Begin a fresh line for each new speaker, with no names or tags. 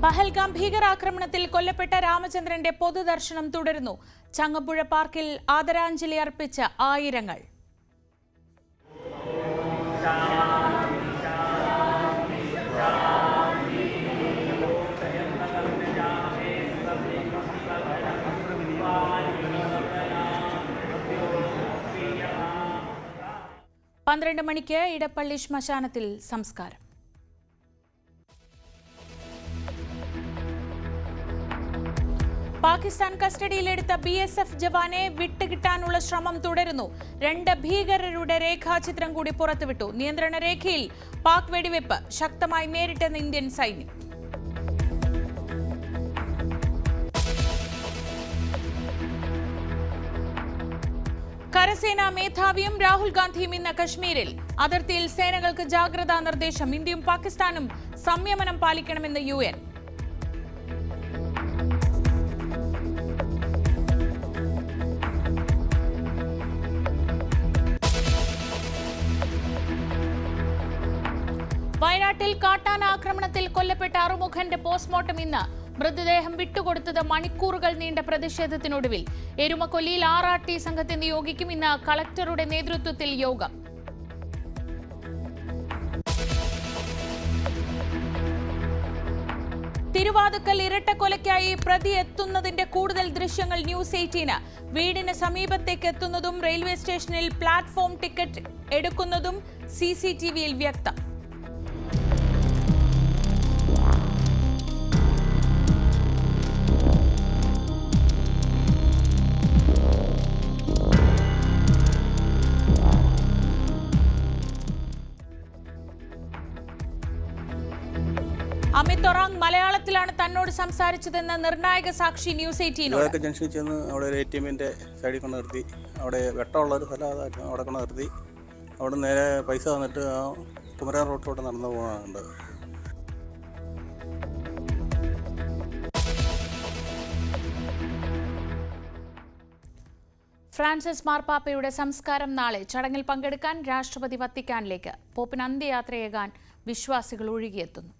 പഹൽഗാം ഭീകരാക്രമണത്തിൽ കൊല്ലപ്പെട്ട രാമചന്ദ്രന്റെ പൊതുദർശനം തുടരുന്നു. ചങ്ങമ്പുഴ പാർക്കിൽ ആദരാഞ്ജലി അർപ്പിച്ച ആയിരങ്ങൾ. പന്ത്രണ്ട് മണിക്ക് ഇടപ്പള്ളി ശ്മശാനത്തിൽ സംസ്കാരം. പാകിസ്ഥാൻ കസ്റ്റഡിയിലെടുത്ത BSF ജവാനെ വിട്ടുകിട്ടാനുള്ള ശ്രമം തുടരുന്നു. 2 ഭീകരരുടെ രേഖാചിത്രം കൂടി പുറത്തുവിട്ടു. നിയന്ത്രണ രേഖയിൽ പാക് വെടിവെപ്പ് ശക്തമായി നേരിട്ടെന്ന് ഇന്ത്യൻ സൈന്യം. കരസേനാ മേധാവിയും രാഹുൽ ഗാന്ധിയും ഇന്ന് കശ്മീരിൽ. അതിർത്തിയിൽ സേനകൾക്ക് ജാഗ്രതാ നിർദ്ദേശം. ഇന്ത്യയും പാകിസ്ഥാനും സംയമനം പാലിക്കണമെന്ന് UN. വയനാട്ടിൽ കാട്ടാന ആക്രമണത്തിൽ കൊല്ലപ്പെട്ട അറുമുഖന്റെ പോസ്റ്റ്മോർട്ടം ഇന്ന്. മൃതദേഹം വിട്ടുകൊടുത്തത് മണിക്കൂറുകൾ നീണ്ട പ്രതിഷേധത്തിനൊടുവിൽ. എരുമക്കൊല്ലിയിൽ RRT സംഘത്തെ നിയോഗിക്കും. ഇന്ന് കളക്ടറുടെ നേതൃത്വത്തിൽ യോഗം. തിരുവാതുക്കൽ ഇരട്ടക്കൊലയ്ക്കായി പ്രതി എത്തുന്നതിന്റെ കൂടുതൽ ദൃശ്യങ്ങൾ ന്യൂസ് 18. വീടിന് സമീപത്തേക്ക് എത്തുന്നതും റെയിൽവേ സ്റ്റേഷനിൽ പ്ലാറ്റ്ഫോം ടിക്കറ്റ് എടുക്കുന്നതും CCTVയിൽ വ്യക്തം. അമിത് ഒറാങ് മലയാളത്തിലാണ് തന്നോട് സംസാരിച്ചതെന്ന് നിർണായക സാക്ഷി ന്യൂസ് 18.
ജംഗ്ഷനിൽ ചെന്ന് അവിടെ ഒരു ATMന്റെ സൈഡിൽ കൊണ്ട് നിർത്തി. അവിടെ വെട്ടമുള്ള ഒരു സ്ഥലം അതായിരുന്നു. അവിടെ കൊണ്ട് നിർത്തി. അവിടെ നേരെ പൈസ തന്നിട്ട് ആ കുമരകം റോഡിലോട്ട് നടന്നു പോകാനുണ്ട്.
ഫ്രാൻസിസ് മാർപ്പാപ്പയുടെ സംസ്കാരം നാളെ. ചടങ്ങിൽ പങ്കെടുക്കാൻ രാഷ്ട്രപതി വത്തിക്കാനിലേക്ക്. പോപ്പിന് അന്ത്യയാത്രയേകാൻ വിശ്വാസികൾ ഒഴുകിയെത്തുന്നു.